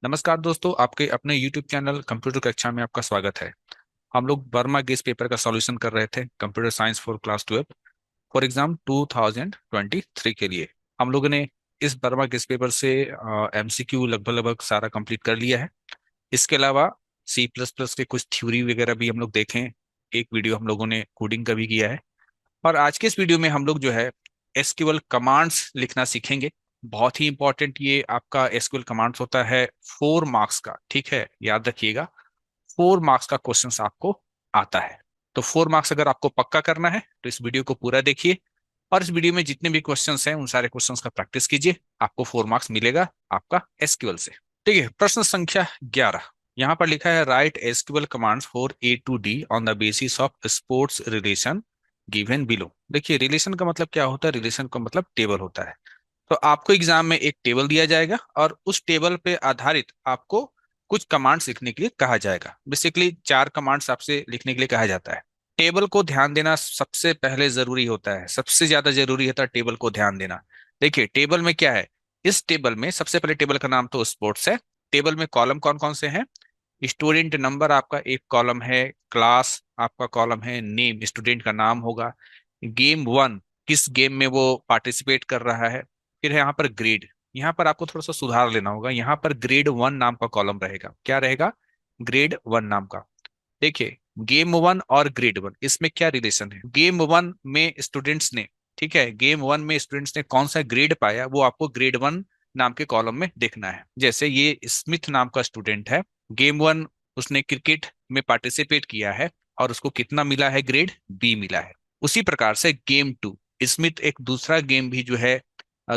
नमस्कार दोस्तों, आपके अपने YouTube चैनल कंप्यूटर कक्षा में आपका स्वागत है। हम लोग बर्मा गेस पेपर का सॉल्यूशन कर रहे थे, computer science for class 12 for exam 2023 के लिए। हम लोगों ने इस बर्मा गेस पेपर से MCQ लगभग लगभग सारा कंप्लीट कर लिया है। इसके अलावा C++ के कुछ थ्योरी वगैरह भी हम लोग देखें। एक वीडियो हम लोगों ने कोडिंग का भी किया है। और आज के इस वीडियो में हम लोग जो है एसक्यूएल कमांड्स लिखना सीखेंगे। बहुत ही इंपॉर्टेंट ये आपका एसक्यूएल कमांड्स होता है 4 मार्क्स का, ठीक है, याद रखिएगा। 4 मार्क्स का क्वेश्चन आपको आता है। तो 4 मार्क्स अगर आपको पक्का करना है तो इस वीडियो को पूरा देखिए। और इस वीडियो में जितने भी क्वेश्चंस हैं उन सारे क्वेश्चंस का प्रैक्टिस कीजिए। आपको 4 मार्क्स मिलेगा आपका एसक्यूएल से। ठीक है, प्रश्न संख्या 11। यहाँ पर लिखा है write SQL commands for A to D on the basis of sports relation given below. देखिए, रिलेशन का मतलब क्या होता है? रिलेशन का मतलब टेबल होता है। तो आपको एग्जाम में एक टेबल दिया जाएगा और उस टेबल पे आधारित आपको कुछ कमांड्स लिखने के लिए कहा जाएगा। बेसिकली 4 कमांड्स आपसे लिखने के लिए कहा जाता है। टेबल को ध्यान देना सबसे पहले जरूरी होता है, सबसे ज्यादा जरूरी होता है टेबल को ध्यान देना। देखिए, टेबल में क्या है? इस टेबल में सबसे पहले टेबल का नाम तो स्पोर्ट्स है। टेबल में कॉलम कौन कौन से हैं? स्टूडेंट नंबर आपका एक कॉलम है, क्लास आपका कॉलम है, नेम स्टूडेंट का नाम होगा, गेम 1 किस गेम में वो पार्टिसिपेट कर रहा है, फिर है यहाँ पर ग्रेड। यहाँ पर आपको थोड़ा सा सुधार लेना होगा, यहाँ पर ग्रेड 1 नाम का कॉलम रहेगा। क्या रहेगा? ग्रेड 1 नाम का। देखिए, गेम 1 और ग्रेड 1 इसमें क्या रिलेशन है? गेम 1 में स्टूडेंट्स ने, ठीक है, गेम 1 में स्टूडेंट्स ने कौन सा ग्रेड पाया वो आपको ग्रेड 1 नाम के कॉलम में देखना है। जैसे ये स्मिथ नाम का स्टूडेंट है, गेम 1 उसने क्रिकेट में पार्टिसिपेट किया है और उसको कितना मिला है? ग्रेड 2 मिला है। उसी प्रकार से गेम 2, स्मिथ एक दूसरा गेम भी जो है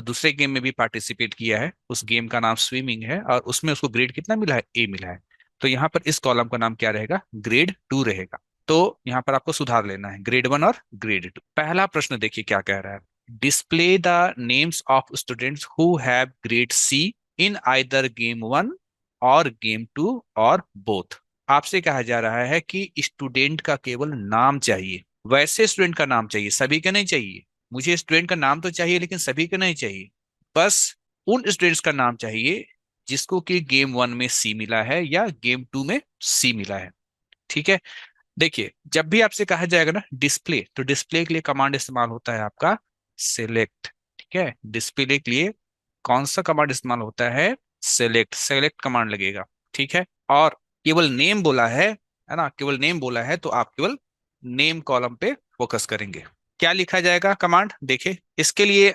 दूसरे गेम में भी पार्टिसिपेट किया है। उस गेम का नाम स्विमिंग है और उसमें उसको ग्रेड कितना मिला है? A मिला है। तो यहाँ पर इस कॉलम का नाम क्या रहेगा? ग्रेड 2 रहेगा। तो यहाँ पर आपको सुधार लेना है ग्रेड 1 और ग्रेड 2। पहला प्रश्न देखिए क्या कह रहा है। Display the names of students who have grade C in either game 1 और गेम 2 और बोथ। आपसे कहा जा रहा है कि स्टूडेंट का केवल नाम चाहिए। वैसे स्टूडेंट का नाम चाहिए, सभी का नहीं चाहिए। मुझे स्टूडेंट का नाम तो चाहिए लेकिन सभी का नहीं चाहिए। बस उन स्टूडेंट्स का नाम चाहिए जिसको कि गेम 1 में C मिला है या गेम 2 में C मिला है। ठीक है। देखिए, जब भी आपसे कहा जाएगा ना डिस्प्ले, तो डिस्प्ले के लिए कमांड इस्तेमाल होता है आपका सेलेक्ट। ठीक है, डिस्प्ले के लिए कौन सा कमांड इस्तेमाल होता है? सेलेक्ट। सेलेक्ट कमांड लगेगा। ठीक है। और केवल नेम बोला है ना, केवल नेम बोला है तो आप केवल नेम कॉलम पे फोकस करेंगे। क्या लिखा जाएगा कमांड? देखिए, इसके लिए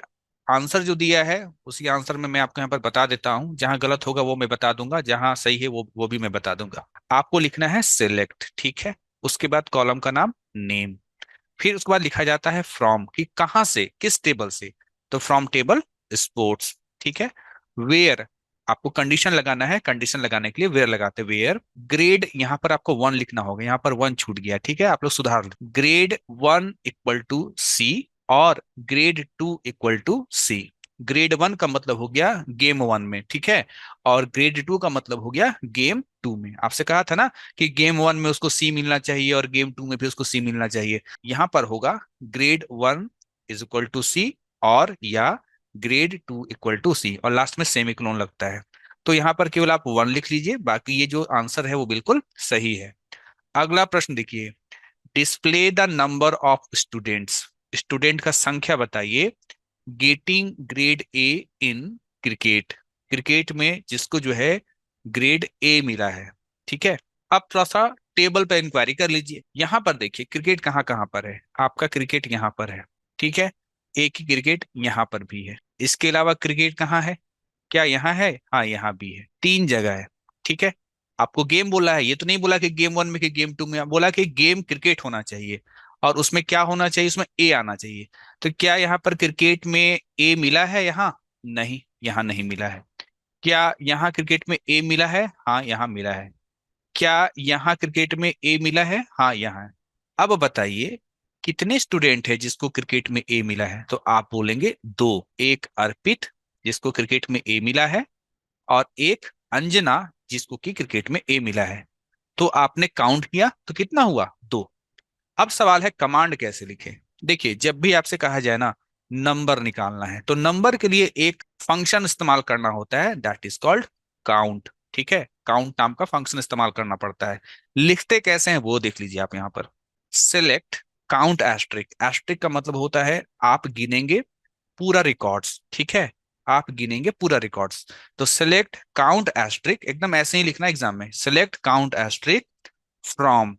आंसर जो दिया है उसी आंसर में मैं आपको यहाँ पर बता देता हूँ। जहां गलत होगा वो मैं बता दूंगा, जहां सही है वो भी मैं बता दूंगा। आपको लिखना है सेलेक्ट, ठीक है। उसके बाद कॉलम का नाम नेम। फिर उसके बाद लिखा जाता है फ्रॉम, कि कहां से, किस टेबल से। तो फ्रॉम टेबल स्पोर्ट्स। ठीक है। वेयर, आपको कंडीशन लगाना है, कंडीशन लगाने के लिए वेयर लगाते हैं, वेयर। ग्रेड, यहाँ पर आपको 1 लिखना होगा, यहाँ पर 1 छूट गया, ठीक है, आप लोग सुधार लो। ग्रेड 1 इक्वल टू C और grade 2 equal to C। Grade 1 का मतलब हो गया गेम 1 में, ठीक है, और ग्रेड 2 का मतलब हो गया गेम 2 में। आपसे कहा था ना कि गेम 1 में उसको C मिलना चाहिए और गेम 2 में भी उसको C मिलना चाहिए। यहां पर होगा grade 1 is equal to C और या ग्रेड 2 इक्वल टू C और लास्ट में सेमीकोलन लगता है। तो यहाँ पर केवल आप 1 लिख लीजिए, बाकी ये जो आंसर है वो बिल्कुल सही है। अगला प्रश्न देखिए। Display the number of students, student का संख्या बताइए getting grade 1 in cricket, cricket में जिसको जो है ग्रेड 1 मिला है। ठीक है। अब थोड़ा सा टेबल पर इंक्वायरी कर लीजिए। यहां पर देखिए क्रिकेट कहाँ कहाँ पर है। आपका क्रिकेट यहाँ पर है, ठीक है। एक ही क्रिकेट यहाँ पर भी है। इसके अलावा क्रिकेट कहाँ है? क्या यहाँ है? हाँ, यहाँ भी है, 3 जगह है। ठीक है। आपको गेम बोला है, ये तो नहीं बोला कि गेम 1 में कि गेम 2 में, बोला कि गेम क्रिकेट होना चाहिए और उसमें क्या होना चाहिए? उसमें A आना चाहिए। तो क्या यहाँ पर क्रिकेट में A मिला है? यहाँ नहीं, यहाँ नहीं मिला है। क्या यहाँ क्रिकेट में A मिला है? हाँ, यहाँ मिला है। क्या यहाँ क्रिकेट में A मिला है? हाँ, यहाँ है। अब बताइए कितने स्टूडेंट है जिसको क्रिकेट में A मिला है? तो आप बोलेंगे 2। एक अर्पित जिसको क्रिकेट में A मिला है और एक अंजना जिसको कि क्रिकेट में A मिला है। तो आपने काउंट किया तो कितना हुआ? 2। अब सवाल है कमांड कैसे लिखे। देखिए, जब भी आपसे कहा जाए ना नंबर निकालना है तो नंबर के लिए एक फंक्शन इस्तेमाल करना होता है, दैट इज कॉल्ड काउंट। ठीक है, काउंट नाम का फंक्शन इस्तेमाल करना पड़ता है। लिखते कैसे हैं वो देख लीजिए आप यहाँ पर। सिलेक्ट काउंट एस्ट्रिक, एस्ट्रिक का मतलब होता है आप गिनेंगे पूरा रिकॉर्ड्स, ठीक है, आप गिनेंगे पूरा रिकॉर्ड्स। तो सिलेक्ट काउंट एस्ट्रिक एकदम ऐसे ही लिखना एग्जाम में, सिलेक्ट काउंट एस्ट्रिक फ्रॉम,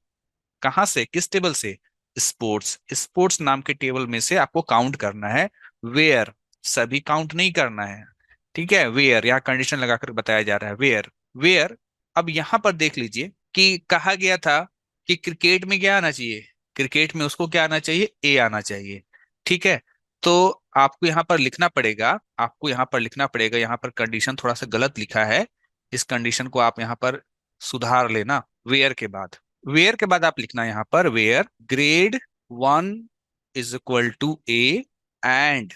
कहां से, किस टेबल से, स्पोर्ट्स, स्पोर्ट्स नाम के टेबल में से आपको काउंट करना है। वेयर, सभी काउंट नहीं करना है, ठीक है, वेयर यहाँ कंडीशन लगाकर बताया जा रहा है, वेयर, वेयर। अब यहां पर देख लीजिए कि कहा गया था कि क्रिकेट में क्या आना चाहिए, क्रिकेट में उसको क्या आना चाहिए, ए आना चाहिए, ठीक है। तो आपको यहाँ पर लिखना पड़ेगा, आपको यहाँ पर लिखना पड़ेगा, यहाँ पर कंडीशन थोड़ा सा गलत लिखा है, इस कंडीशन को आप यहाँ पर सुधार लेना। वेयर के बाद, वेयर के बाद आप लिखना यहाँ पर where grade 1 is equal to A, and,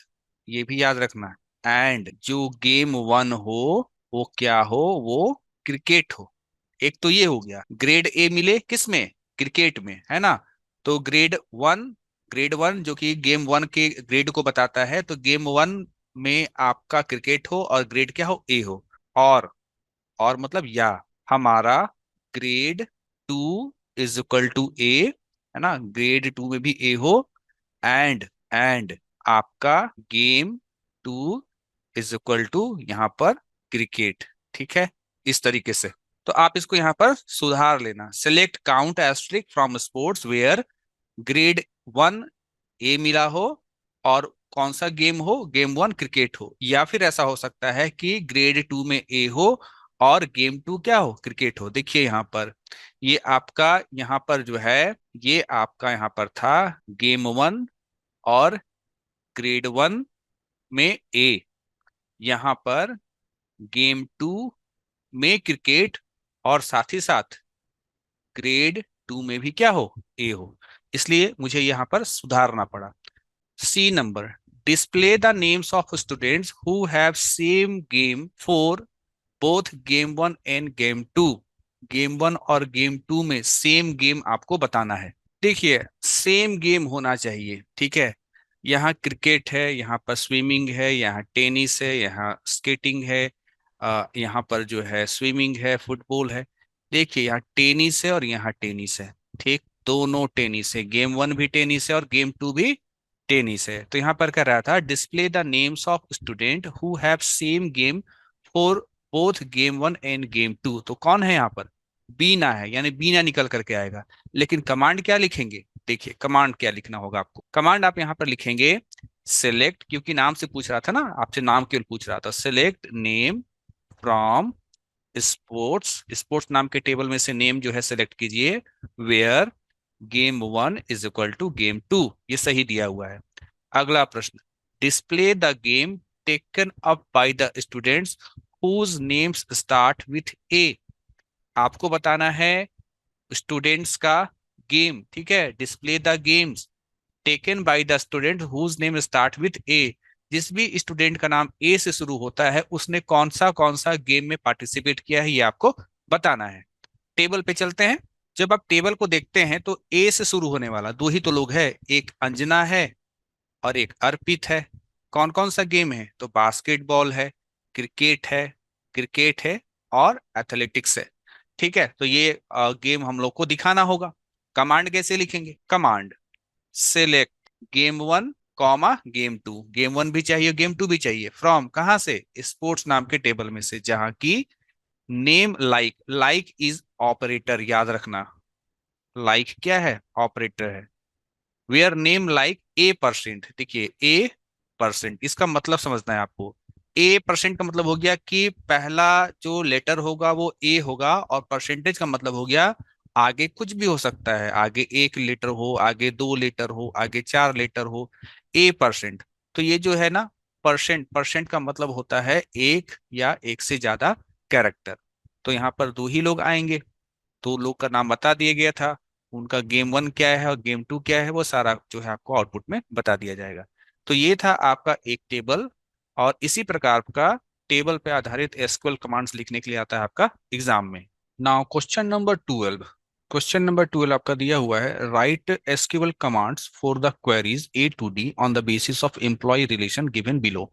ये भी याद रखना, एंड जो गेम 1 हो वो क्या हो, वो क्रिकेट हो। एक तो ये हो गया, ग्रेड ए मिले किस में, क्रिकेट में, है ना। तो ग्रेड 1, ग्रेड 1 जो कि गेम 1 के ग्रेड को बताता है, तो गेम 1 में आपका क्रिकेट हो और ग्रेड क्या हो, ए हो। और मतलब या हमारा ग्रेड 2 इज इक्वल टू ए, है ना, ग्रेड 2 में भी ए हो, एंड आपका गेम 2 इज इक्वल टू यहाँ पर क्रिकेट, ठीक है, इस तरीके से। तो आप इसको यहाँ पर सुधार लेना, select count asterisk from sports where grade 1 A मिला हो और कौन सा गेम हो, गेम 1 क्रिकेट हो, या फिर ऐसा हो सकता है कि ग्रेड 2 में ए हो और गेम 2 क्या हो, क्रिकेट हो। देखिए यहाँ पर, ये आपका यहाँ पर जो है, ये आपका यहाँ पर था गेम 1 और ग्रेड 1 में ए, यहाँ पर गेम 2 में क्रिकेट और साथ ही साथ ग्रेड 2 में भी क्या हो, ए हो, इसलिए मुझे यहाँ पर सुधारना पड़ा। C number, display the names of students who have same game for both game 1 and game 2, game 1 और गेम 2 में सेम गेम आपको बताना है। देखिए सेम गेम होना चाहिए, ठीक है, यहाँ क्रिकेट है, यहाँ पर स्विमिंग है, यहाँ टेनिस है, यहाँ स्केटिंग है, यहाँ पर जो है स्विमिंग है, फुटबॉल है। देखिए यहाँ टेनिस है और यहाँ टेनिस है, ठीक, दोनों टेनिस है, गेम 1 भी टेनिस है और गेम 2 भी टेनिस है। तो यहाँ पर कह रहा था display the names of student who have same game for both game 1 and game 2, तो कौन है यहाँ पर, बीना है, यानी बीना निकल करके आएगा। लेकिन कमांड क्या लिखेंगे, देखिए कमांड क्या लिखना होगा आपको, कमांड आप यहाँ पर लिखेंगे सेलेक्ट, क्योंकि नाम से पूछ रहा था ना आपसे, नाम केवल पूछ रहा था, select name from sports, sports नाम के टेबल में से नेम जो है सेलेक्ट कीजिए, where game 1 is equal to game 2, ये सही दिया हुआ है। अगला प्रश्न, display the game taken up by the students whose names start with A, आपको बताना है स्टूडेंट्स का गेम, ठीक है, display the games taken by the student whose name start with A, जिस भी स्टूडेंट का नाम ए से शुरू होता है उसने कौन सा गेम में पार्टिसिपेट किया है, ये आपको बताना है। टेबल पे चलते हैं, जब आप टेबल को देखते हैं तो ए से शुरू होने वाला दो ही तो लोग है, एक अंजना है और एक अर्पित है। कौन कौन सा गेम है, तो बास्केटबॉल है, क्रिकेट है, क्रिकेट है और एथलेटिक्स है, ठीक है। तो ये गेम हम लोग को दिखाना होगा। कमांड कैसे लिखेंगे, command select game 1 comma game 2, game 1 भी चाहिए गेम 2 भी चाहिए, फ्रॉम कहां से, स्पोर्ट्स नाम के टेबल में से, जहां की name like, like is operator, याद रखना, लाइक क्या है, ऑपरेटर है। वेयर नेम लाइक A%, देखिए A%, इसका मतलब समझना है आपको। A% का मतलब हो गया कि पहला जो लेटर होगा वो ए होगा, और परसेंटेज का मतलब हो गया आगे कुछ भी हो सकता है, आगे 1 लेटर हो, आगे 2 लेटर हो, आगे 4 लेटर हो, A%। तो ये जो है ना, परसेंट, परसेंट का मतलब होता है एक या एक से ज्यादा कैरेक्टर। तो यहाँ पर दो ही लोग आएंगे, दो लोग का नाम बता दिया गया था, उनका गेम 1 क्या है और गेम 2 क्या है वो सारा जो है आपको आउटपुट में बता दिया जाएगा। तो ये था आपका एक टेबल, और इसी प्रकार का टेबल पे आधारित एसक्यूएल कमांड्स लिखने के लिए आता है आपका एग्जाम में। Now question number 12, question number 12 आपका दिया हुआ है, write SQL commands for the queries A to D on the basis of employee relation given below.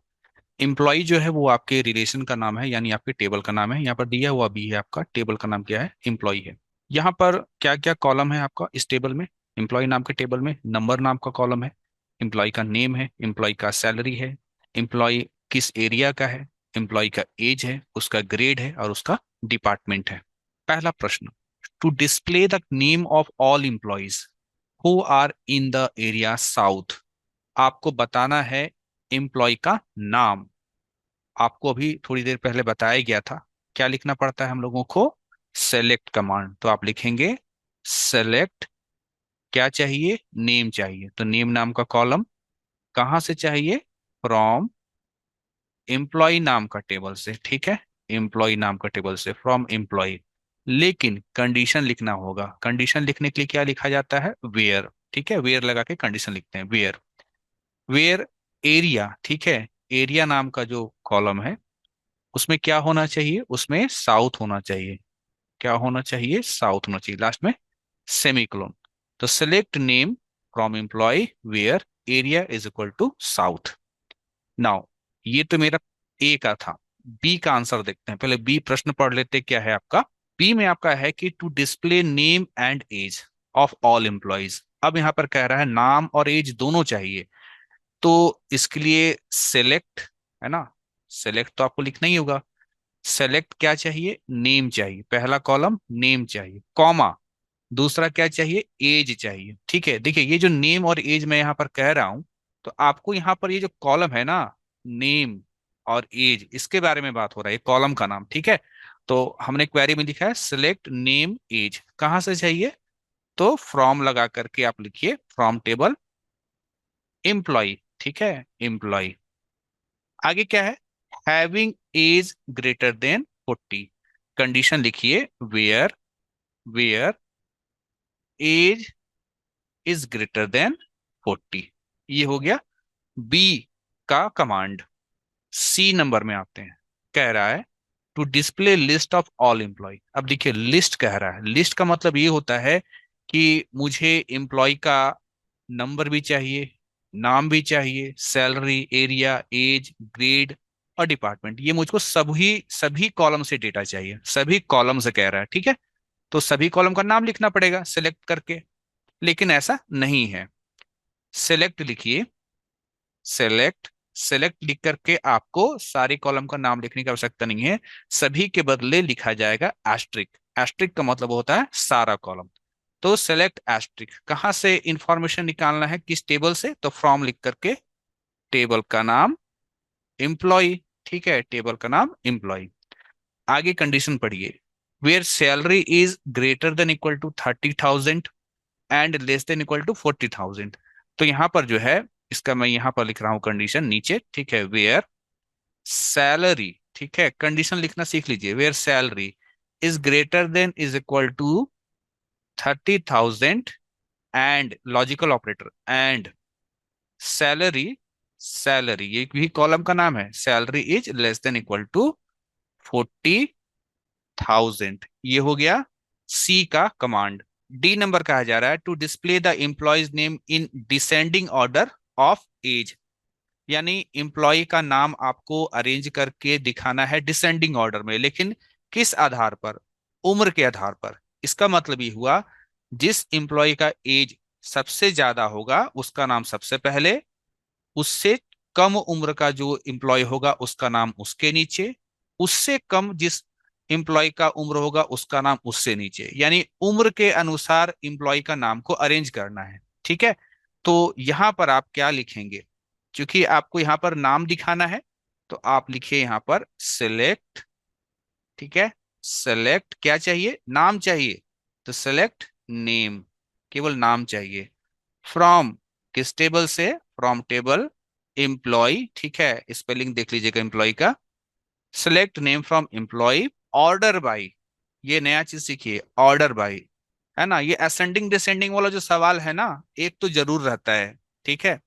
Employee जो है वो आपके रिलेशन का नाम है, यानी आपके टेबल का नाम है। यहाँ पर दिया हुआ बी है, आपका टेबल का नाम क्या है, एम्प्लॉय है। यहाँ पर क्या क्या कॉलम है आपका इस टेबल में, एम्प्लॉय नाम के टेबल में नंबर नाम का कॉलम है, एम्प्लॉय का नेम है, एम्प्लॉय का सैलरी है, एम्प्लॉय किस एरिया का है, एम्प्लॉय का एज है, उसका ग्रेड है और उसका डिपार्टमेंट है। पहला प्रश्न, to display the name of all employees who are in the area south, आपको बताना है एम्प्लॉय का नाम। आपको अभी थोड़ी देर पहले बताया गया था क्या लिखना पड़ता है हम लोगों को, सेलेक्ट कमांड। तो आप लिखेंगे सेलेक्ट, क्या चाहिए, नेम चाहिए, तो नेम नाम का कॉलम कहाँ से चाहिए, फ्रॉम एम्प्लॉय नाम का टेबल से, ठीक है, एम्प्लॉय नाम का टेबल से, फ्रॉम एम्प्लॉय। लेकिन कंडीशन लिखना होगा, कंडीशन लिखने के लिए क्या लिखा जाता है, वेयर, ठीक है, वेयर लगा के कंडीशन लिखते हैं, वेयर, वेयर एरिया, ठीक है, एरिया नाम का जो कॉलम है उसमें क्या होना चाहिए, उसमें साउथ होना चाहिए, क्या होना चाहिए, साउथ होना चाहिए, लास्ट में सेमीकोलन। तो select name from employee where area is equal to south. Now ये तो मेरा ए का था। बी का आंसर देखते हैं, पहले बी प्रश्न पढ़ लेते हैं, क्या है आपका। बी में आपका है कि to display name and age of all employees. अब यहाँ पर कह रहा है नाम और एज दोनों चाहिए, तो इसके लिए सेलेक्ट, है ना, सेलेक्ट तो आपको लिखना ही होगा। सेलेक्ट क्या चाहिए, नेम चाहिए, पहला कॉलम नेम चाहिए, कॉमा दूसरा क्या चाहिए, एज चाहिए। ठीक है, देखिए ये जो नेम और एज मैं यहाँ पर कह रहा हूं, तो आपको यहाँ पर ये जो कॉलम है ना, नेम और एज, इसके बारे में बात हो रहा है, ये कॉलम का नाम, ठीक है। तो हमने क्वेरी में लिखा है सिलेक्ट नेम एज, कहाँ से चाहिए, तो फ्रॉम लगा करके आप लिखिए फ्रॉम टेबल एम्प्लॉय, ठीक है, एम्प्लॉय। आगे क्या है, having age greater than 40, condition लिखिए where, where age is greater than 40। ये हो गया बी का कमांड। सी नंबर में आते हैं, कह रहा है to display list of all employee. अब देखिए लिस्ट कह रहा है, लिस्ट का मतलब ये होता है कि मुझे एम्प्लॉय का नंबर भी चाहिए, नाम भी चाहिए, सैलरी, एरिया, एज, ग्रेड और डिपार्टमेंट, ये मुझको सभी सभी कॉलम से डेटा चाहिए, सभी कॉलम से कह रहा है, ठीक है। तो सभी कॉलम का नाम लिखना पड़ेगा सिलेक्ट करके, लेकिन ऐसा नहीं है। सेलेक्ट लिखिए, सेलेक्ट, सेलेक्ट लिख करके आपको सारे कॉलम का नाम लिखने की आवश्यकता नहीं है, सभी के बदले लिखा जाएगा एस्ट्रिक। एस्ट्रिक का मतलब होता है सारा कॉलम। तो सेलेक्ट एस्ट्रिक, कहाँ से इंफॉर्मेशन निकालना है, किस टेबल से, तो फ्रॉम लिख करके टेबल का नाम एम्प्लॉय, ठीक है, टेबल का नाम एम्प्लॉय। आगे कंडीशन पढ़िए, where salary is greater than equal to 30,000 and less than equal to 40,000। तो यहां पर जो है, इसका मैं यहां पर लिख रहा हूं कंडीशन नीचे, ठीक है, वेयर सैलरी, ठीक है, कंडीशन लिखना सीख लीजिए, where salary is greater than is equal to 30,000 and logical operator and salary, salary ये भी कॉलम का नाम है, salary is less than equal to 40,000। ये हो गया सी का कमांड। डी नंबर कहा जा रहा है to display the employees name in descending order of age, यानी एम्प्लॉय का नाम आपको अरेंज करके दिखाना है डिसेंडिंग ऑर्डर में, लेकिन किस आधार पर, उम्र के आधार पर। इसका मतलब ये हुआ जिस एम्प्लॉय का एज सबसे ज्यादा होगा उसका नाम सबसे पहले, उससे कम उम्र का जो एम्प्लॉय होगा उसका नाम उसके नीचे, उससे कम जिस एम्प्लॉय का उम्र होगा उसका नाम उससे नीचे, यानी उम्र के अनुसार एम्प्लॉय का नाम को अरेंज करना है, ठीक है। तो यहां पर आप क्या लिखेंगे, क्योंकि आपको यहां पर नाम दिखाना है, तो आप लिखिए यहां पर सिलेक्ट, ठीक है, सेलेक्ट क्या चाहिए, नाम चाहिए, तो सेलेक्ट नेम, केवल नाम चाहिए, फ्रॉम किस टेबल से, फ्रॉम टेबल एम्प्लॉय, ठीक है, स्पेलिंग देख लीजिएगा एम्प्लॉय का, select name from employee, order bye, ये नया चीज सीखिए, ऑर्डर बाय, है ना, ये असेंडिंग डिसेंडिंग वाला जो सवाल है ना, एक तो जरूर रहता है, ठीक है।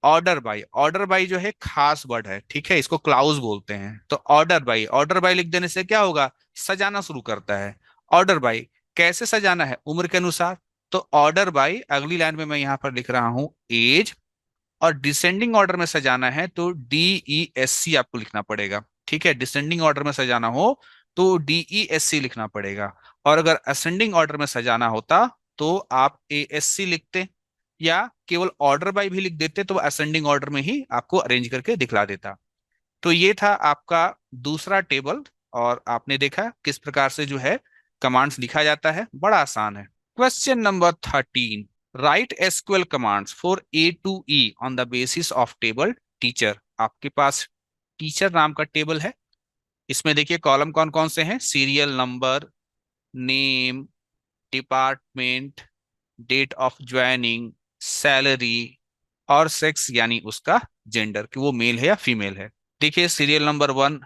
ऑर्डर बाय, ऑर्डर बाय जो है खास वर्ड है, ठीक है, इसको क्लाउज बोलते हैं। तो ऑर्डर बाय, ऑर्डर बाय लिख देने से क्या होगा, सजाना शुरू करता है। ऑर्डर बाय कैसे सजाना है, उम्र के अनुसार। तो ऑर्डर बाय अगली लाइन में मैं यहां पर लिख रहा हूं एज और डिसेंडिंग ऑर्डर में सजाना है तो DESC आपको लिखना पड़ेगा। ठीक है, डिसेंडिंग ऑर्डर में सजाना हो तो DESC लिखना पड़ेगा। और अगर असेंडिंग ऑर्डर में सजाना होता तो आप ASC लिखते, या केवल ऑर्डर बाय भी लिख देते तो असेंडिंग ऑर्डर में ही आपको अरेंज करके दिखला देता। तो ये था आपका दूसरा टेबल। और आपने देखा किस प्रकार से जो है कमांड्स लिखा जाता है, बड़ा आसान है। Question number 13, write SQL commands for A to E on the basis of table teacher. आपके पास टीचर नाम का टेबल है। इसमें देखिए कॉलम कौन कौन से हैं, serial number, name, department, date of joining, salary और सेक्स यानी उसका जेंडर कि वो मेल है या फीमेल है। देखिए सीरियल नंबर 1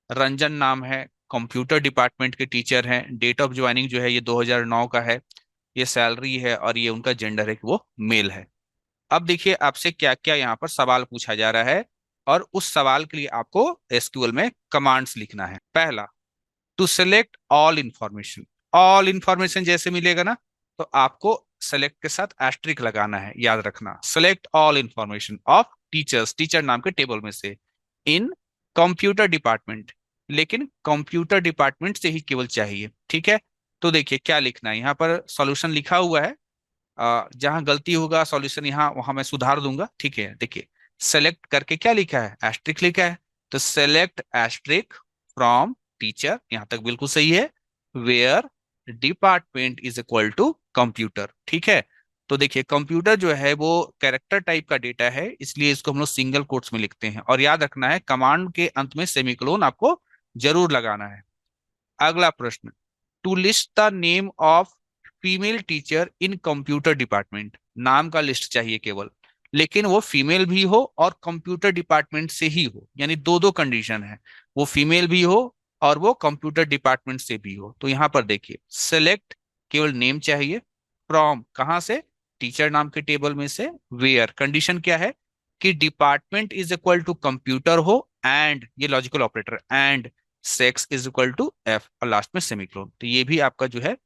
रंजन नाम है, कंप्यूटर डिपार्टमेंट के टीचर हैं। डेट ऑफ ज्वाइनिंग जो है ये 2009 का है। ये सैलरी है और ये उनका जेंडर है कि वो मेल है। अब देखिए आपसे क्या क्या यहाँ पर सवाल पूछा जा रहा है, और उस सवाल के लिए आपको एसक्यूएल में कमांड्स लिखना है। पहला, to select all information. All information जैसे मिलेगा ना, तो आपको सेलेक्ट के साथ एस्ट्रिक लगाना है, याद रखना। Select all information of teachers, teacher नाम के टेबल में से, इन कंप्यूटर डिपार्टमेंट, लेकिन कंप्यूटर डिपार्टमेंट से ही केवल चाहिए। ठीक है, तो देखिए क्या लिखना है, यहाँ पर सॉल्यूशन लिखा हुआ है। जहां गलती होगा सॉल्यूशन यहाँ वहां मैं सुधार दूंगा। ठीक है, देखिए सेलेक्ट करके क्या लिखा है, एस्ट्रिक लिखा है। तो सेलेक्ट एस्ट्रिक फ्रॉम टीचर, यहां तक बिल्कुल सही है। Where department is equal to computer. ठीक है, तो देखिए कंप्यूटर जो है वो कैरेक्टर टाइप का डेटा है, इसलिए इसको हम लोग सिंगल कोट्स में लिखते हैं। और याद रखना है कमांड के अंत में सेमीकोलन आपको जरूर लगाना है। अगला प्रश्न, to list the name of female teacher in computer department. नाम का लिस्ट चाहिए केवल, लेकिन वो फीमेल भी हो और कंप्यूटर डिपार्टमेंट से ही हो, यानी दो दो कंडीशन है, वो फीमेल भी हो और वो कंप्यूटर डिपार्टमेंट से भी हो। तो यहां पर देखिए सेलेक्ट, केवल नेम चाहिए, फ्रॉम कहां से, टीचर नाम के टेबल में से, वेयर कंडीशन क्या है कि department is equal to computer हो, एंड ये logical operator, and sex is equal to F, और लास्ट में सेमीकोलन। तो ये भी आपका जो है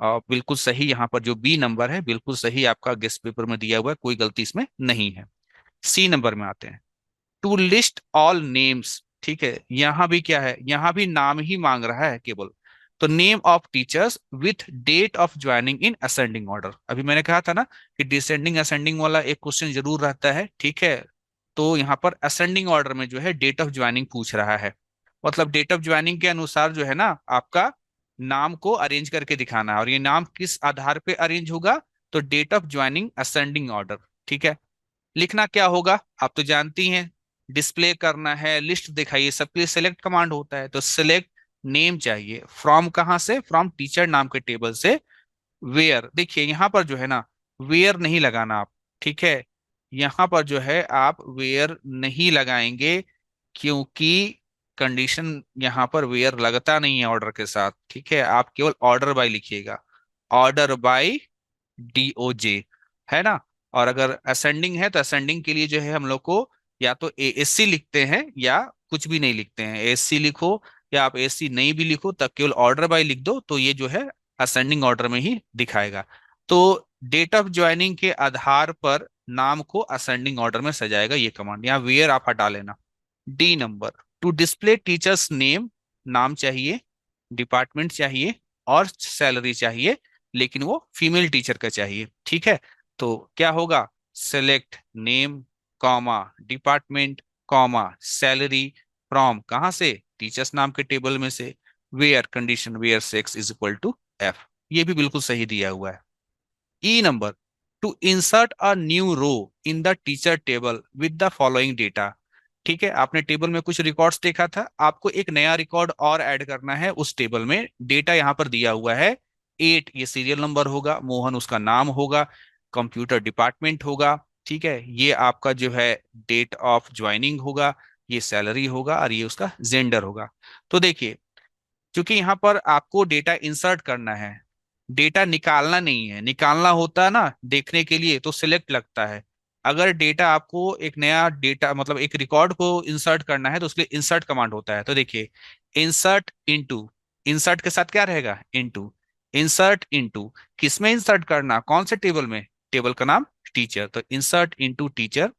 बिल्कुल सही, यहाँ पर जो बी नंबर है बिल्कुल सही आपका गेस्ट पेपर में दिया हुआ है, कोई गलती इसमें नहीं है। सी नंबर में आते हैं, टू लिस्ट ऑल नेम्स। ठीक है, यहां भी क्या है, यहां भी नाम ही मांग रहा है केवल। तो name of teachers with date of joining in ascending order. अभी मैंने कहा था ना कि डिसेंडिंग असेंडिंग वाला एक क्वेश्चन जरूर रहता है। ठीक है, तो यहाँ पर असेंडिंग ऑर्डर में जो है डेट ऑफ ज्वाइनिंग पूछ रहा है, मतलब डेट ऑफ ज्वाइनिंग के अनुसार जो है ना आपका नाम को अरेंज करके दिखाना है। और ये नाम किस आधार पे अरेंज होगा, तो date of joining ascending order. ठीक है, लिखना क्या होगा आप तो जानती हैं, डिस्प्ले करना है, लिस्ट दिखाइए, सबके लिए सेलेक्ट कमांड होता है। तो सेलेक्ट नेम चाहिए, फ्रॉम कहां से, फ्रॉम टीचर नाम के टेबल से। वेयर, देखिए यहां पर जो है ना वेयर नहीं लगाना आप। ठीक है, यहां पर जो है आप वेयर नहीं लगाएंगे, क्योंकि कंडीशन यहाँ पर वेयर लगता नहीं है ऑर्डर के साथ। ठीक है, आप केवल ऑर्डर बाय लिखिएगा, ऑर्डर बाय DOJ, है ना। और अगर असेंडिंग है तो असेंडिंग के लिए जो है हम लोग को या तो ASC लिखते हैं या कुछ भी नहीं लिखते हैं, ASC लिखो, या आप ASC नहीं भी लिखो तब केवल ऑर्डर बाय लिख दो, तो ये जो है असेंडिंग ऑर्डर में ही दिखाएगा। तो डेट ऑफ ज्वाइनिंग के आधार पर नाम को असेंडिंग ऑर्डर में सजाएगा ये कमांड। यहाँ वेयर आप हटा लेना। D number, to display teachers name, नाम चाहिए, डिपार्टमेंट चाहिए और सैलरी चाहिए, लेकिन वो फीमेल टीचर का चाहिए। ठीक है, तो क्या होगा, select name, comma department, comma salary, from कहां से, टीचर्स नाम के टेबल में से, where condition, where sex is equal to F. ये भी बिल्कुल सही दिया हुआ है। E number, to insert a new row in the teacher table with the following data. ठीक है, आपने टेबल में कुछ रिकॉर्ड्स देखा था, आपको एक नया रिकॉर्ड और ऐड करना है उस टेबल में। डेटा यहाँ पर दिया हुआ है 8, ये सीरियल नंबर होगा, मोहन उसका नाम होगा, कंप्यूटर डिपार्टमेंट होगा। ठीक है, ये आपका जो है डेट ऑफ ज्वाइनिंग होगा, ये सैलरी होगा और ये उसका जेंडर होगा। तो देखिए क्योंकि यहाँ पर आपको डेटा इंसर्ट करना है, डेटा निकालना नहीं है। निकालना होता है ना देखने के लिए तो सिलेक्ट लगता है। अगर डेटा आपको एक नया डेटा मतलब एक रिकॉर्ड को इंसर्ट करना है तो उसके लिए इंसर्ट कमांड होता है। तो देखिए इंसर्ट इनटू, इंसर्ट के साथ क्या रहेगा, इनटू, इंसर्ट इनटू, किसमें इंसर्ट करना, कौन से टेबल में, टेबल का नाम टीचर, तो इंसर्ट इनटू टीचर।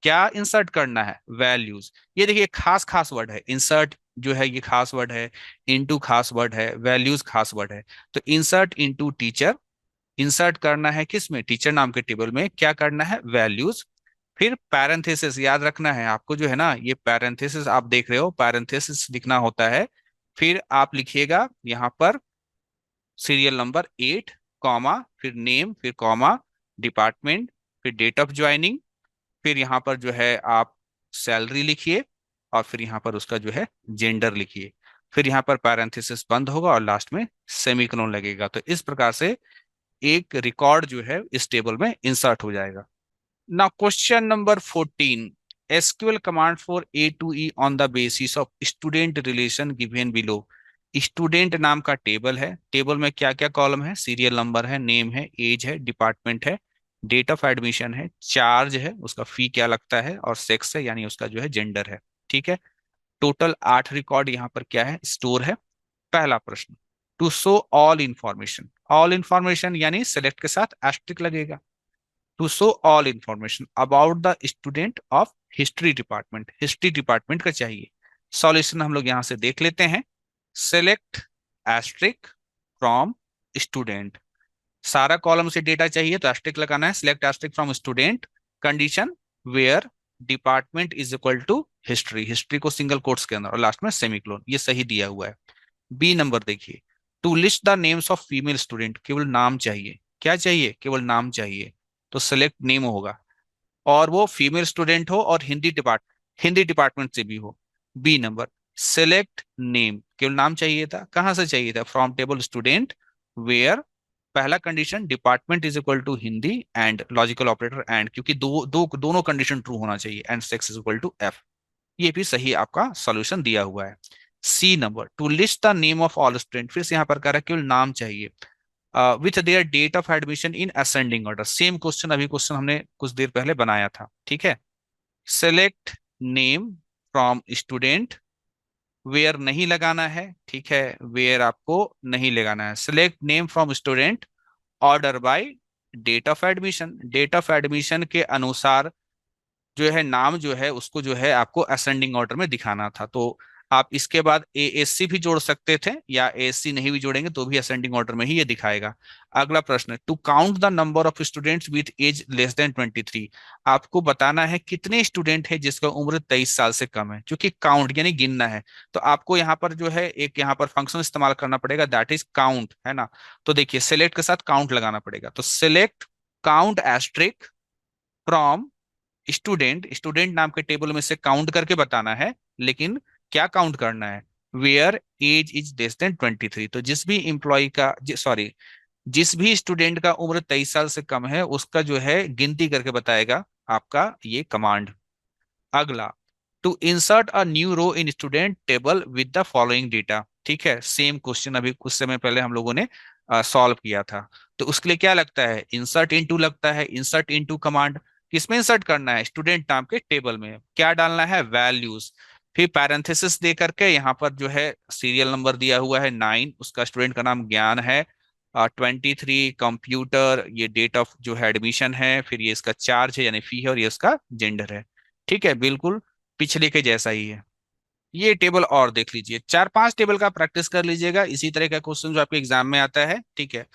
क्या इंसर्ट करना है? वैल्यूज। ये देखिए खास खास वर्ड है, इंसर्ट जो है ये खास वर्ड है, इनटू खास वर्ड है, वैल्यूज खास वर्ड है। तो इंसर्ट इनटू टीचर, इंसर्ट करना है किसमें? टीचर नाम के टेबल में। क्या करना है? वैल्यूज। फिर पैरेंथेसिस याद रखना है आपको, जो है ना ये पैरेंथेसिस आप देख रहे हो, पैरेंथेसिस लिखना होता है। फिर आप लिखिएगा यहाँ पर सीरियल नंबर 8, कॉमा, फिर नेम, फिर कॉमा, डिपार्टमेंट, फिर डेट ऑफ ज्वाइनिंग, फिर यहाँ पर जो है आप सैलरी लिखिए, और फिर यहाँ पर उसका जो है जेंडर लिखिए। फिर यहाँ पर पैरेंथेसिस बंद होगा और लास्ट में सेमीकोलन लगेगा। तो इस प्रकार से एक रिकॉर्ड जो है इस टेबल में इंसर्ट हो जाएगा। Now question number 14. SQL command for A to E on the basis of student relation given below. Student नाम का टेबल है, टेबल में क्या क्या कॉलम है? सीरियल नंबर है, नेम है, एज है, डिपार्टमेंट है, डेट ऑफ एडमिशन है, चार्ज है, उसका फी क्या लगता है, और सेक्स है यानी उसका जो है जेंडर है। ठीक है। टोटल 8 रिकॉर्ड यहाँ पर क्या है? स्टोर है। पहला प्रश्न, to show all information. All information यानी सेलेक्ट के साथ एस्ट्रिक लगेगा। To show all information about the student of history department, history department का चाहिए। सॉल्यूशन हम लोग यहां से देख लेते हैं। सेलेक्ट एस्ट्रिक फ्रॉम स्टूडेंट, सारा कॉलम से डेटा चाहिए तो एस्ट्रिक लगाना है। Select asterisk from student, condition where department is equal to history, history को सिंगल कोट्स के अंदर, और लास्ट में सेमीकोलन। ये सही दिया हुआ है। बी नंबर देखिए, to list the names of female student, केवल नाम चाहिए। क्या चाहिए? केवल नाम चाहिए। तो सेलेक्ट नेम होगा, और वो फीमेल स्टूडेंट हो और हिंदी डिपार्टमेंट से भी हो। बी नंबर, सेलेक्ट नेम, केवल नाम चाहिए था। कहां से चाहिए था? फ्रॉम टेबल स्टूडेंट वेयर, पहला condition department is equal to Hindi and logical operator and, क्योंकि दोनों कंडीशन ट्रू होना चाहिए, and sex is equal to F. ये भी सही आपका सॉल्यूशन दिया हुआ है। C number, to list the name of all student, फिर से यहाँ पर कह रहा है केवल नाम चाहिए, with their date of admission in ascending order. Same question, अभी क्वेश्चन हमने कुछ देर पहले बनाया था। ठीक है। Select name from student, where नहीं लगाना है। ठीक है, वेयर आपको नहीं लगाना है। Select name from student order by date of admission, date of admission के अनुसार जो है नाम जो है उसको जो है आपको असेंडिंग ऑर्डर में दिखाना था। तो आप इसके बाद एएससी भी जोड़ सकते थे, या एएससी नहीं भी जोड़ेंगे तो भी असेंडिंग ऑर्डर में ही ये दिखाएगा। अगला प्रश्न, to count the number of students with age less than 23, आपको बताना है कितने स्टूडेंट है जिसका उम्र 23 साल से कम है, क्योंकि काउंट यानी गिनना है। तो आपको यहाँ पर जो है एक यहाँ पर फंक्शन इस्तेमाल करना पड़ेगा, दैट इज काउंट, है ना। तो देखिए सिलेक्ट के साथ काउंट लगाना पड़ेगा। तो select count asterisk from student, student नाम के टेबल में से काउंट करके बताना है, लेकिन क्या काउंट करना है? Where age is less than 23, तो जिस भी इंप्लॉय का, सॉरी, जिस भी स्टूडेंट का उम्र 23 साल से कम है उसका जो है गिनती करके बताएगा आपका ये कमांड। अगला, to insert a new row in student table with the following data. ठीक है, सेम क्वेश्चन अभी कुछ समय पहले हम लोगों ने सॉल्व किया था। तो उसके लिए क्या लगता है? इंसर्ट इनटू लगता है। इंसर्ट इनटू कमांड किसमें इंसर्ट करना है? स्टूडेंट नाम के टेबल में। क्या डालना है? वैल्यूज। फिर पैरेंथेसिस दे करके यहाँ पर जो है सीरियल नंबर दिया हुआ है 9, उसका स्टूडेंट का नाम ज्ञान है, 23 कंप्यूटर, ये डेट ऑफ जो है एडमिशन है, फिर ये इसका चार्ज है यानी फी है, और ये इसका जेंडर है। ठीक है, बिल्कुल पिछले के जैसा ही है। ये टेबल और देख लीजिए, 4-5 टेबल का प्रैक्टिस कर लीजिएगा, इसी तरह का क्वेश्चन जो आपके एग्जाम में आता है। ठीक है।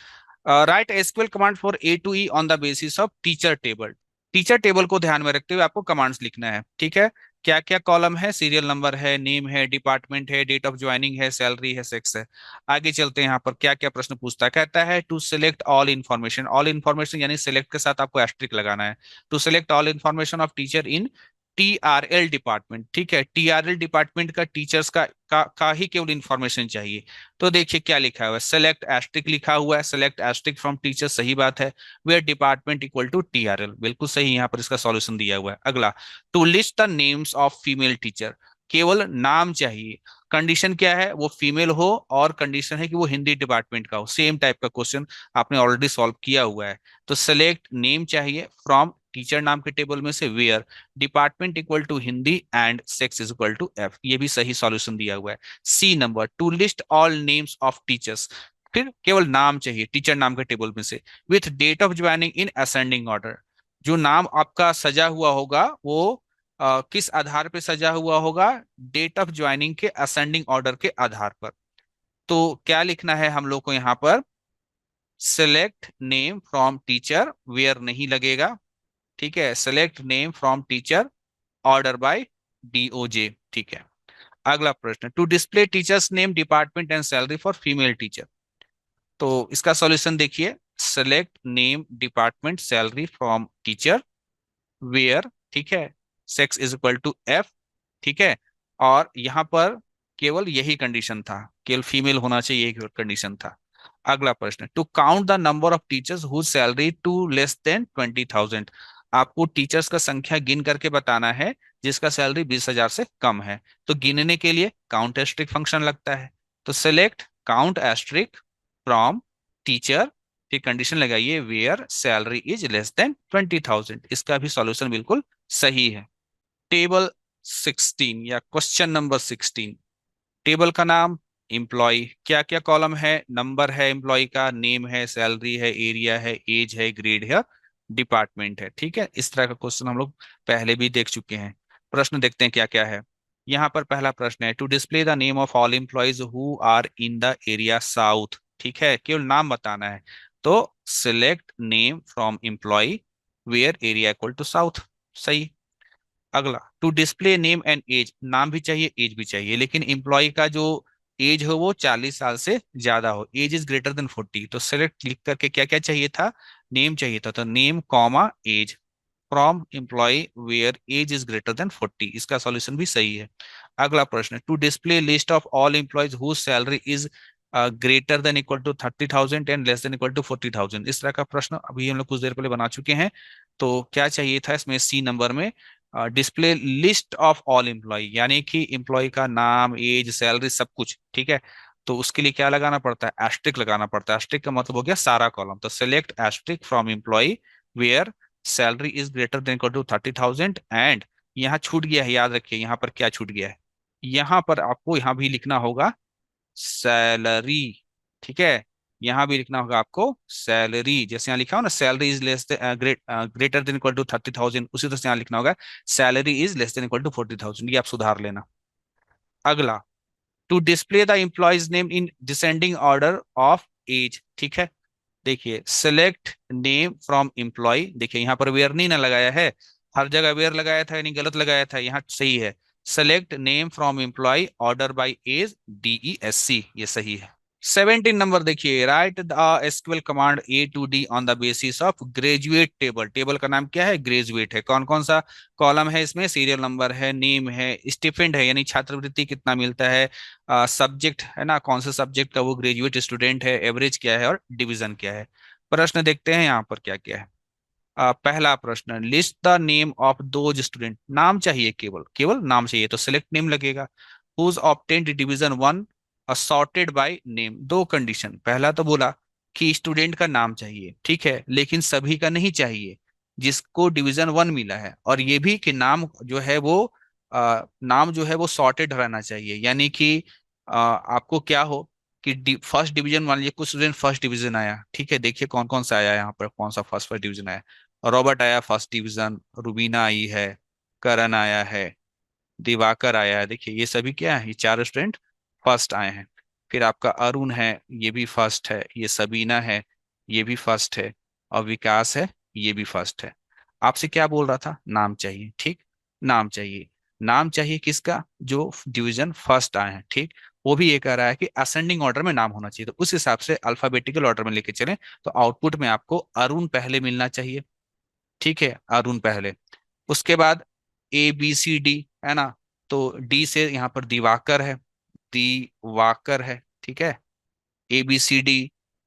Write SQL command for A to E on the basis of teacher table, teacher table को ध्यान में रखते हुए आपको कमांड्स लिखना है। ठीक है। क्या क्या कॉलम है? सीरियल नंबर है, नेम है, डिपार्टमेंट है, डेट ऑफ ज्वाइनिंग है, सैलरी है, सेक्स है। आगे चलते हैं, यहाँ पर क्या क्या प्रश्न पूछता है। कहता है to select all information, all information यानी सिलेक्ट के साथ आपको एस्ट्रिक लगाना है। To select all information of teacher in TRL department. ठीक है, टीआरएल डिपार्टमेंट का टीचर्स का ही केवल इंफॉर्मेशन चाहिए। तो देखिए क्या लिखा हुआ है, सेलेक्ट एस्ट्रिक लिखा हुआ है, सेलेक्ट एस्ट्रिक फ्रॉम टीचर, सही बात है। Where department equal to TRL, बिल्कुल सही, यहाँ पर इसका सॉल्यूशन दिया हुआ है। अगला, to list the names of female teacher, केवल नाम चाहिए। कंडीशन क्या है? वो फीमेल हो, और कंडीशन है कि वो हिंदी डिपार्टमेंट का हो। सेम टाइप का क्वेश्चन आपने ऑलरेडी सॉल्व किया हुआ है। तो सेलेक्ट नेम चाहिए फ्रॉम टीचर नाम के टेबल में से, where department equal to Hindi and sex is equal to F, ये भी सही सॉल्यूशन दिया हुआ है। C number, to list all names of teachers, फिर केवल नाम चाहिए टीचर नाम के टेबल में से, with date of joining in ascending order. जो नाम आपका सजा हुआ होगा वो किस आधार पे सजा हुआ होगा? डेट ऑफ ज्वाइनिंग के असेंडिंग ऑर्डर के आधार पर। तो क्या लिखना है हम लोग को यहाँ पर? Select name from teacher, where नहीं लगेगा, ठीक है। Select name from teacher, order by DOJ, ठीक है। अगला प्रश्न, to display teachers name, department and salary for female teacher. तो इसका सॉल्यूशन देखिए, select name department salary from teacher, where, ठीक है, sex is equal to F, ठीक है। और यहां पर केवल यही कंडीशन था, केवल फीमेल होना चाहिए, यही कंडीशन था। अगला प्रश्न, to count the number of teachers whose salary to less than 20,000। आपको टीचर्स का संख्या गिन करके बताना है जिसका सैलरी 20,000 से कम है। तो गिनने के लिए काउंट एस्ट्रिक फंक्शन लगता है। तो select count asterisk from teacher, फिर कंडीशन लगाइए where salary is less than 20,000। इसका भी सॉल्यूशन बिल्कुल सही है। टेबल 16 या क्वेश्चन नंबर 16, टेबल का नाम, एम्प्लॉय, क्या क्या कॉलम है? नंबर है एम्प्लॉय का, नेम है, सैलरी है, एरिया है, एज है, ग्रेड है, डिपार्टमेंट है, ठीक है। इस तरह का क्वेश्चन हम लोग पहले भी देख चुके हैं। प्रश्न देखते हैं क्या क्या है। यहाँ पर पहला प्रश्न है, to display the name of all employees who are in the area south, ठीक है, केवल नाम बताना है। तो select name from employee where area equal to south, सही। अगला, to display name and age, नाम भी चाहिए एज भी चाहिए, लेकिन एम्प्लॉय का जो एज हो वो 40 साल से ज्यादा हो, एज इज ग्रेटर देन 40। तो सेलेक्ट लिख करके क्या क्या चाहिए था? नेम चाहिए था, तो name comma age from employee where age is greater than 40। इसका सॉल्यूशन भी सही है। अगला प्रश्न, to display list of all employees whose salary is greater than equal to 30,000 and less than equal to 40,000। इस तरह का प्रश्न अभी हम लोग कुछ देर पहले बना चुके हैं। तो क्या चाहिए था इसमें? सी नंबर में display list of all employ, यानी कि एम्प्लॉय का नाम, एज, सैलरी, सब कुछ, ठीक है। तो उसके लिए क्या लगाना पड़ता है? एस्ट्रिक लगाना पड़ता है। एस्ट्रिक का मतलब हो गया सारा कॉलम। तो select asterisk from employee where salary is greater than equal to 30,000 and, यहाँ छूट गया है, याद रखिए यहाँ पर क्या छूट गया है। यहाँ पर आपको यहाँ भी लिखना होगा सैलरी, ठीक है। यहाँ भी लिखना होगा आपको सैलरी, जैसे यहाँ लिखा हो ना salary is less greater than equal to 30,000, उसी तरह से यहाँ लिखना होगा salary is less than equal to 40,000। ये आप सुधार लेना। अगला, to display the employees name in descending order of age, ठीक है। देखिए, सिलेक्ट नेम फ्रॉम एम्प्लॉय, देखिए यहाँ पर वेयर नहीं ना लगाया है, हर जगह वेयर लगाया था यानी गलत लगाया था, यहाँ सही है। Select name from employee order by age, DESC, ये सही है। 17 नंबर देखिए, write the SQL command A to D on the basis of graduate table. Table का नाम क्या है? ग्रेजुएट है। कौन कौन सा कॉलम है इसमें? सीरियल नंबर है, नेम है, स्टिपेंड है यानी छात्रवृत्ति कितना मिलता है, सब्जेक्ट है ना, कौन से सब्जेक्ट का वो ग्रेजुएट स्टूडेंट है, एवरेज क्या है और डिवीजन क्या है। प्रश्न देखते हैं यहाँ पर क्या क्या है। पहला प्रश्न, list the name of those student, नाम चाहिए, केवल केवल नाम चाहिए, तो सिलेक्ट नेम लगेगा। Whose obtained division one assorted by name. दो कंडीशन, पहला तो बोला कि स्टूडेंट का नाम चाहिए, ठीक है, लेकिन सभी का नहीं चाहिए जिसको डिवीजन वन मिला है, और ये भी कि नाम जो है वो नाम जो है वो सॉर्टेड रहना चाहिए, यानी कि आपको क्या हो कि फर्स्ट डिवीजन मान लीजिए कुछ स्टूडेंट फर्स्ट डिवीजन आया, ठीक है, देखिए कौन कौन सा आया यहाँ पर, कौन सा फर्स्ट फर्स्ट डिवीजन आया। रॉबर्ट आया फर्स्ट डिवीजन, रुबीना आई है, करण आया है, दिवाकर आया है, देखिए ये सभी क्या है, ये चार स्टूडेंट फर्स्ट आए हैं। फिर आपका अरुण है, ये भी फर्स्ट है, ये सबीना है, ये भी फर्स्ट है, और विकास है, ये भी फर्स्ट है। आपसे क्या बोल रहा था? नाम चाहिए, ठीक, नाम चाहिए। नाम चाहिए किसका? जो डिवीजन फर्स्ट आए हैं, ठीक। वो भी ये कह रहा है कि असेंडिंग ऑर्डर में नाम होना चाहिए, तो उस हिसाब से अल्फाबेटिकल ऑर्डर में लेके चलें। तो आउटपुट में आपको अरुण पहले मिलना चाहिए, ठीक है, अरुण पहले। उसके बाद ABCD है ना, तो डी से यहाँ पर दिवाकर है, दिवाकर है, ठीक है। ABCD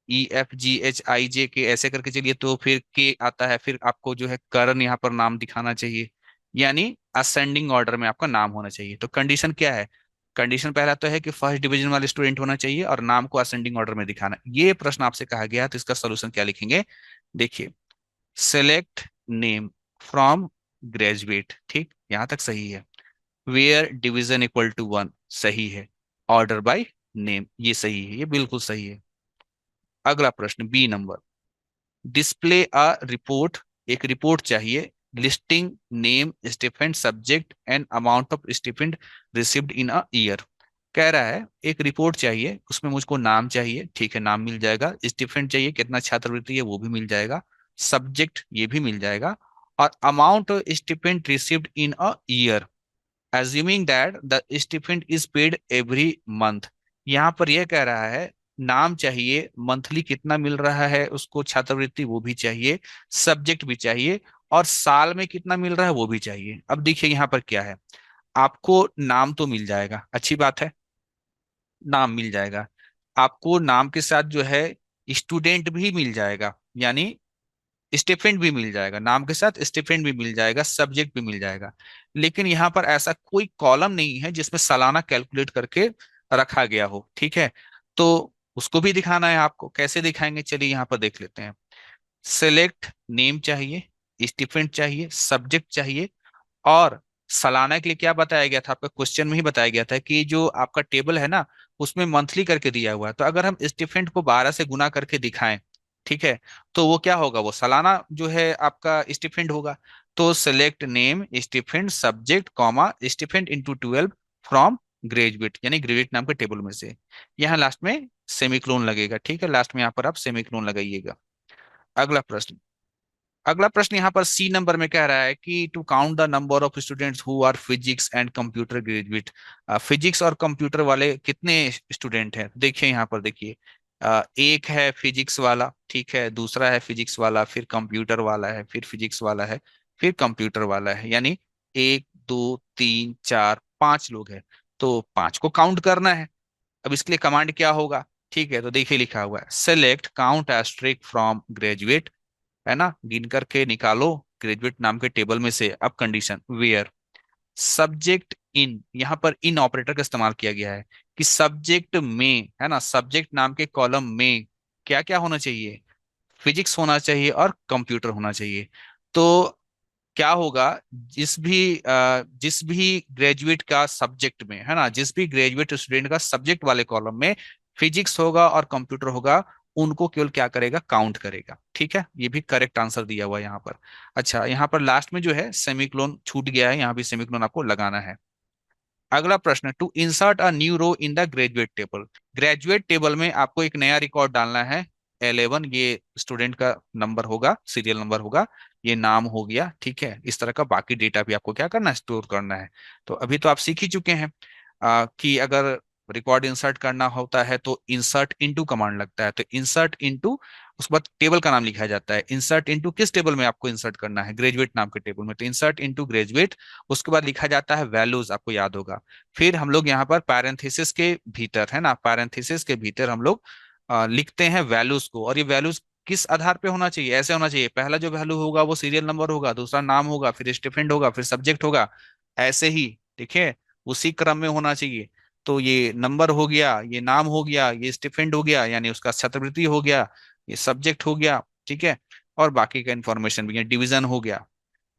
EFGHIJ के ऐसे करके चलिए, तो फिर के आता है, फिर आपको जो है करण यहाँ पर नाम दिखाना चाहिए, यानी असेंडिंग ऑर्डर में आपका नाम होना चाहिए। तो कंडीशन क्या है? कंडीशन पहला तो है कि फर्स्ट डिवीजन वाले स्टूडेंट होना चाहिए और नाम को असेंडिंग ऑर्डर में दिखाना। ये प्रश्न आपसे कहा गया है, तो इसका सोल्यूशन क्या लिखेंगे? देखिए, सेलेक्ट नेम फ्रॉम ग्रेजुएट, ठीक, यहां तक सही है। Where division equal to one, सही है। ऑर्डर बाय नेम, ये सही है, ये बिल्कुल सही है। अगला प्रश्न, B number, display a report एक रिपोर्ट चाहिए listing name stipend subject and amount of stipend received in a year. कह रहा है एक रिपोर्ट चाहिए, उसमें मुझको नाम चाहिए, ठीक है नाम मिल जाएगा, स्टिपेंड चाहिए कितना छात्रवृत्ति है वो भी मिल जाएगा, सब्जेक्ट ये भी मिल जाएगा, और amount stipend received in a year assuming that the stipend is paid every month। यहाँ पर यह कह रहा है नाम चाहिए, मंथली कितना मिल रहा है उसको छात्रवृत्ति वो भी चाहिए, सब्जेक्ट भी चाहिए, और साल में कितना मिल रहा है वो भी चाहिए। अब देखिए यहाँ पर क्या है, आपको नाम तो मिल जाएगा, अच्छी बात है, नाम मिल जाएगा, आपको नाम के साथ जो है स्टूडेंट भी मिल जाएगा, यानी स्टिपेंड भी मिल जाएगा, नाम के साथ स्टिपेंड भी मिल जाएगा, सब्जेक्ट भी मिल जाएगा। लेकिन यहाँ पर ऐसा कोई कॉलम नहीं है जिसमें सालाना कैलकुलेट करके रखा गया हो, ठीक है। तो उसको भी दिखाना है आपको, कैसे दिखाएंगे चलिए यहाँ पर देख लेते हैं। सेलेक्ट नेम चाहिए, स्टिपेंड चाहिए, सब्जेक्ट चाहिए, और सालाना के लिए क्या बताया गया था, आपका क्वेश्चन में ही बताया गया था कि जो आपका टेबल है ना उसमें मंथली करके दिया हुआ है, तो अगर हम स्टिपेंड को 12 से गुना करके दिखाएं, ठीक है, तो वो क्या होगा, वो सालाना जो है आपका स्टिपेंड होगा। तो select name stipend subject comma stipend into 12 from graduate, यानी ग्रेजुएट नाम के टेबल में से। यहाँ लास्ट में सेमिकोलन लगेगा, ठीक है, लास्ट में यहाँ पर आप सेमिकोलन लगाइएगा। अगला प्रश्न, अगला प्रश्न यहाँ पर सी नंबर में कह रहा है कि to count the number of students who are physics and computer graduate. Physics और कंप्यूटर वाले कितने स्टूडेंट हैं, देखिए यहाँ पर देखिए, एक है फिजिक्स वाला, ठीक है, दूसरा है फिजिक्स वाला, फिर कंप्यूटर वाला है, फिर फिजिक्स वाला है, फिर कंप्यूटर वाला है, यानी एक दो तीन चार पांच लोग हैं। तो पांच को काउंट करना है। अब इसके लिए कमांड क्या होगा, ठीक है, तो देखिए लिखा हुआ है select count asterisk from graduate, है ना, गिन करके निकालो ग्रेजुएट नाम के टेबल में से। अब कंडीशन वेयर सब्जेक्ट इन, यहां पर इन ऑपरेटर का इस्तेमाल किया गया है कि सब्जेक्ट में, है ना, सब्जेक्ट नाम के कॉलम में क्या क्या होना चाहिए, फिजिक्स होना चाहिए और कंप्यूटर होना चाहिए। तो क्या होगा, जिस भी ग्रेजुएट का सब्जेक्ट में, है ना, जिस भी ग्रेजुएट स्टूडेंट का सब्जेक्ट वाले कॉलम में फिजिक्स होगा और कंप्यूटर होगा, उनको केवल क्या करेगा, काउंट करेगा, ठीक है, ये भी करेक्ट आंसर दिया हुआ है यहाँ पर। अच्छा, यहाँ पर लास्ट में जो है सेमिकोलन छूट गया है, यहाँ भी सेमिकोलन आपको लगाना है। अगला प्रश्न, to insert a new row in the graduate table. Graduate table में आपको एक नया रिकॉर्ड डालना है, 11 ये स्टूडेंट का नंबर होगा, सीरियल नंबर होगा, ये नाम हो गया, ठीक है, इस तरह का बाकी डेटा भी आपको क्या करना है, स्टोर करना है। तो अभी तो आप सीख ही चुके हैं कि अगर रिकॉर्ड इंसर्ट करना होता है तो इंसर्ट इनटू कमांड लगता है, तो इंसर्ट इनटू, उसके बाद टेबल का नाम लिखा जाता है, इंसर्ट इनटू किस टेबल में आपको इंसर्ट करना है, ग्रेजुएट नाम के टेबल में, तो इंसर्ट इनटू ग्रेजुएट। उसके बाद लिखा जाता है वैल्यूज, आपको याद होगा। फिर हम लोग यहाँ पर पैरेंथेसिस के भीतर, है ना, पैरेंथेसिस के भीतर हम लोग लिखते हैं वैल्यूज को, और ये वैल्यूज किस आधार पे होना चाहिए, ऐसे होना चाहिए, पहला जो वैल्यू होगा वो सीरियल नंबर होगा, दूसरा नाम होगा, फिर स्टिपेंड होगा, फिर सब्जेक्ट होगा, ऐसे ही, ठीक है, उसी क्रम में होना चाहिए। तो ये नंबर हो गया, ये नाम हो गया, ये स्टिपेंड हो गया, यानी उसका छात्रवृत्ति हो गया, ये सब्जेक्ट हो गया, ठीक है, और बाकी का इंफॉर्मेशन भी, डिवीजन हो गया।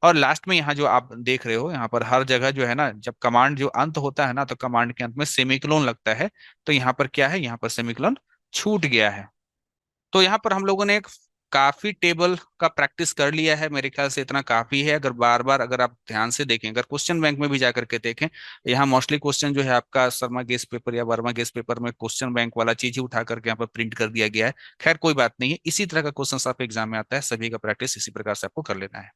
और लास्ट में यहाँ जो आप देख रहे हो, यहाँ पर हर जगह जो है ना, जब कमांड जो अंत होता है ना, तो कमांड के अंत में सेमिकोलन लगता है। तो यहाँ पर क्या है, यहाँ पर सेमिकोलन छूट गया है। तो यहाँ पर हम लोगों ने एक काफी टेबल का प्रैक्टिस कर लिया है, मेरे ख्याल से इतना काफी है। अगर बार बार अगर आप ध्यान से देखें, अगर क्वेश्चन बैंक में भी जा करके देखें, यहाँ मोस्टली क्वेश्चन जो है आपका शर्मा गेस्ट पेपर या वर्मा गेस्ट पेपर में क्वेश्चन बैंक वाला चीज ही उठा करके यहाँ पर प्रिंट कर दिया गया है। खैर कोई बात नहीं है, इसी तरह का क्वेश्चन आपके एग्जाम में आता है, सभी का प्रैक्टिस इसी प्रकार से आपको कर लेना है।